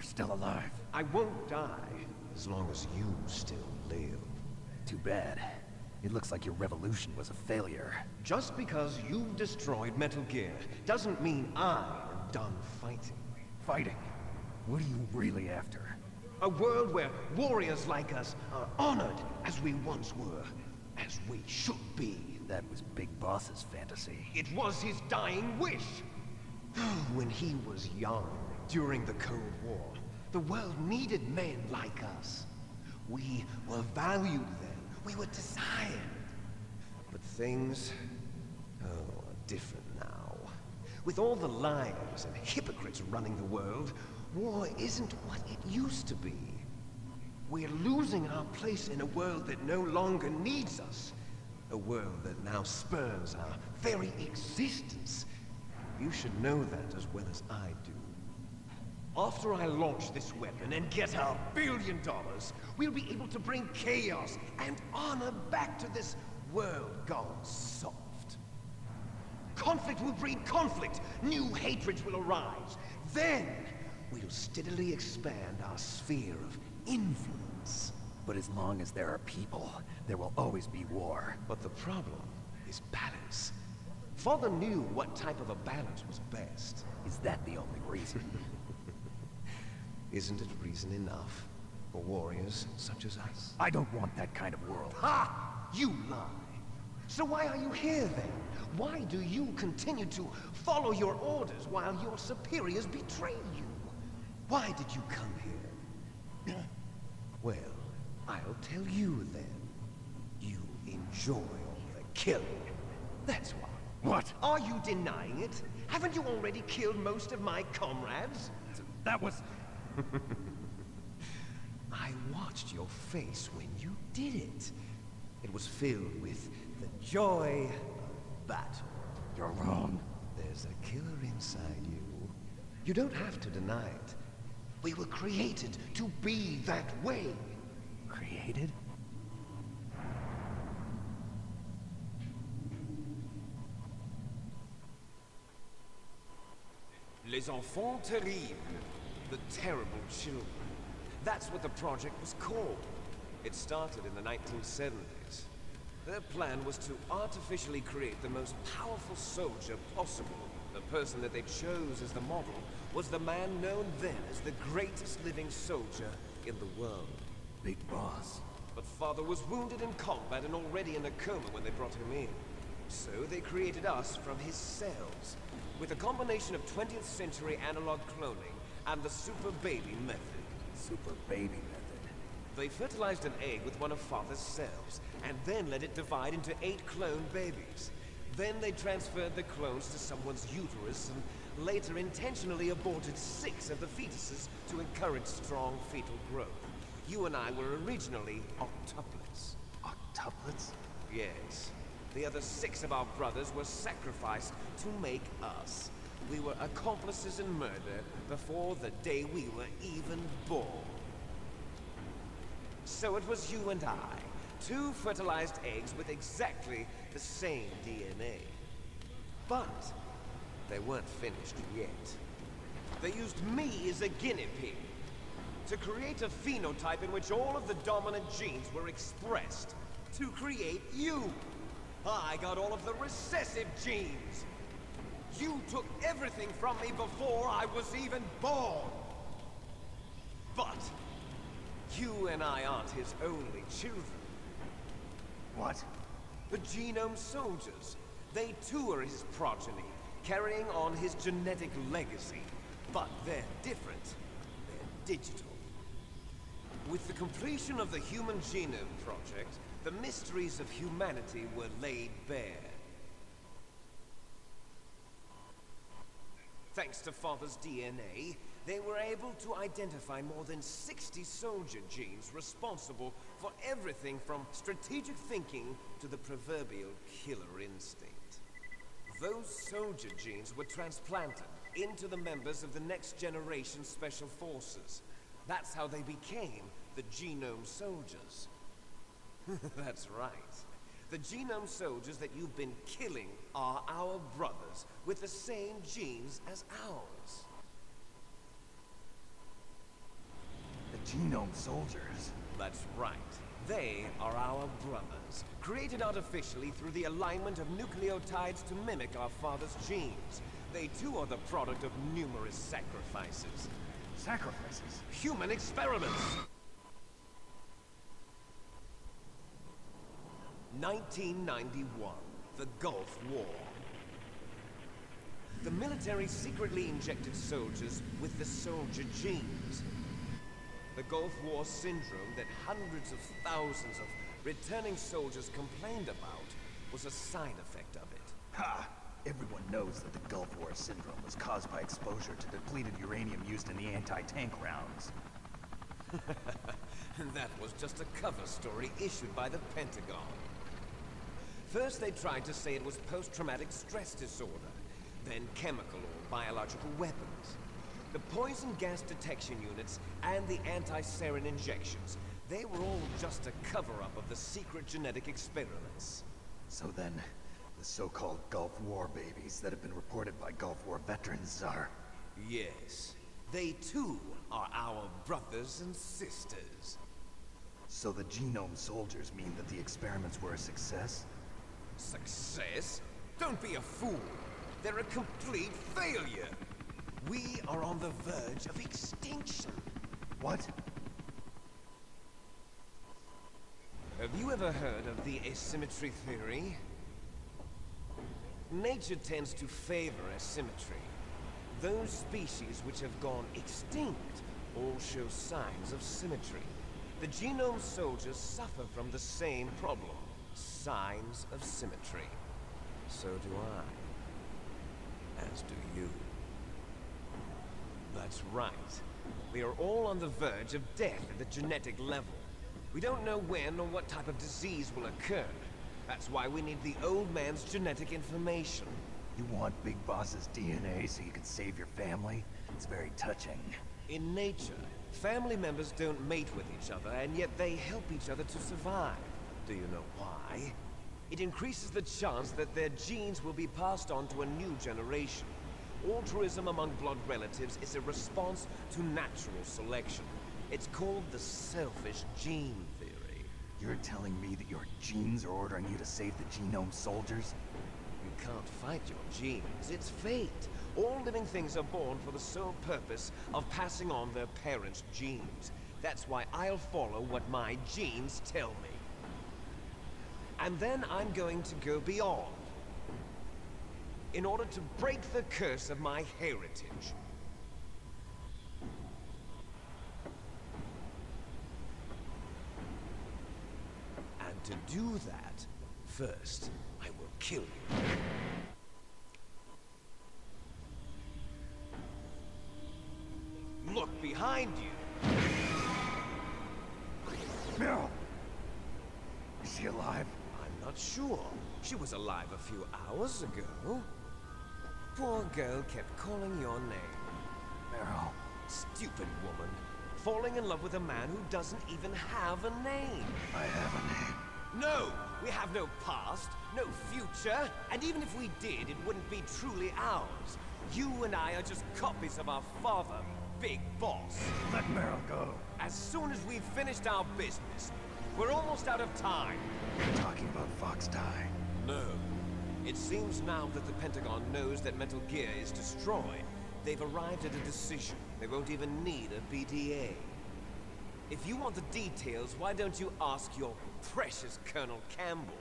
you're still alive. I won't die as long as you still live. Too bad. It looks like your revolution was a failure. Just because you've destroyed Metal Gear doesn't mean I am done fighting. Fighting? What are you really after? A world where warriors like us are honored as we once were, as we should be. That was Big Boss's fantasy. It was his dying wish. When he was young, during the Cold War, the world needed men like us. We were valued then. We were desired. But things, are different now. With all the liars and hypocrites running the world, war isn't what it used to be. We're losing our place in a world that no longer needs us. A world that now spurns our very existence. You should know that as well as I do. After I launch this weapon and get our $1 billion, we'll be able to bring chaos and honor back to this world gone soft. Conflict will breed conflict. New hatreds will arise. Then, we'll steadily expand our sphere of influence. But as long as there are people, there will always be war. But the problem is balance. Father knew what type of a balance was best. Is that the only reason? Isn't it reason enough for warriors such as us? I don't want that kind of world. Ha! You lie! So why are you here then? Why do you continue to follow your orders while your superiors betray you? Why did you come here? Well, I'll tell you then. You enjoy the killing. That's why. What? Are you denying it? Haven't you already killed most of my comrades? That was... I watched your face when you did it. It was filled with the joy of battle. You're wrong. There's a killer inside you. You don't have to deny it. We were created to be that way. Created? Les enfants terribles. The terrible children. That's what the project was called. It started in the 1970s. Their plan was to artificially create the most powerful soldier possible. The person that they chose as the model was the man known then as the greatest living soldier in the world. Big Boss. But Father was wounded in combat and already in a coma when they brought him in. So they created us from his cells, with a combination of 20th century analog cloning and the super baby method. Super baby method. They fertilized an egg with one of Father's cells, and then let it divide into 8 clone babies. Then they transferred the clones to someone's uterus, and later intentionally aborted 6 of the fetuses to encourage strong fetal growth. You and I were originally octuplets. Octuplets? Yes. The other 6 of our brothers were sacrificed to make us. We were accomplices in murder before the day we were even born. So it was you and I, 2 fertilized eggs with exactly the same DNA. But they weren't finished yet. They used me as a guinea pig to create a phenotype in which all of the dominant genes were expressed to create you. I got all of the recessive genes. You took everything from me before I was even born. But you and I aren't his only children. What? The genome soldiers. They too are his progeny, carrying on his genetic legacy. But they're different. They're digital. With the completion of the Human Genome Project, the mysteries of humanity were laid bare. Thanks to Father's DNA, they were able to identify more than 60 soldier genes responsible for everything from strategic thinking to the proverbial killer instinct. Those soldier genes were transplanted into the members of the next generation special forces. That's how they became the genome soldiers. That's right. The genome soldiers that you've been killing are our brothers with the same genes as ours. Genome soldiers. That's right. They are our brothers, created artificially through the alignment of nucleotides to mimic our father's genes. They too are the product of numerous sacrifices. Sacrifices? Human experiments! 1991, the Gulf War. The military secretly injected soldiers with the soldier genes. The Gulf War syndrome that hundreds of thousands of returning soldiers complained about was a side effect of it. Ha! Everyone knows that the Gulf War syndrome was caused by exposure to depleted uranium used in the anti-tank rounds. That was just a cover story issued by the Pentagon. First they tried to say it was post-traumatic stress disorder, then chemical or biological weapons. The poison gas detection units and the anti-sarin injections, they were all just a cover-up of the secret genetic experiments. So then, the so-called Gulf War babies that have been reported by Gulf War veterans are... Yes, they too are our brothers and sisters. So the genome soldiers mean that the experiments were a success? Success? Don't be a fool. They're a complete failure. We are on the verge of extinction. What? Have you ever heard of the asymmetry theory? Nature tends to favor asymmetry. Those species which have gone extinct all show signs of symmetry. The genome soldiers suffer from the same problem. Signs of symmetry. So do I. As do you. That's right. We are all on the verge of death at the genetic level. We don't know when or what type of disease will occur. That's why we need the old man's genetic information. You want Big Boss's DNA so you can save your family? It's very touching. In nature, family members don't mate with each other, and yet they help each other to survive. Do you know why? It increases the chance that their genes will be passed on to a new generation. Altruism among blood relatives is a response to natural selection. It's called the selfish gene theory. You're telling me that your genes are ordering you to save the genome soldiers? You can't fight your genes. It's fate. All living things are born for the sole purpose of passing on their parents' genes. That's why I'll follow what my genes tell me. And then I'm going to go beyond, in order to break the curse of my heritage. And to do that, first, I will kill you. Look behind you! Meryl! Is she alive? I'm not sure. She was alive a few hours ago. Poor girl kept calling your name. Meryl. Stupid woman. Falling in love with a man who doesn't even have a name. I have a name. No! We have no past, no future, and even if we did, it wouldn't be truly ours. You and I are just copies of our father, Big Boss. Let Meryl go. As soon as we've finished our business, we're almost out of time. You're talking about Fox Die. No. It seems now that the Pentagon knows that Metal Gear is destroyed. They've arrived at a decision. They won't even need a BDA. If you want the details, why don't you ask your precious Colonel Campbell?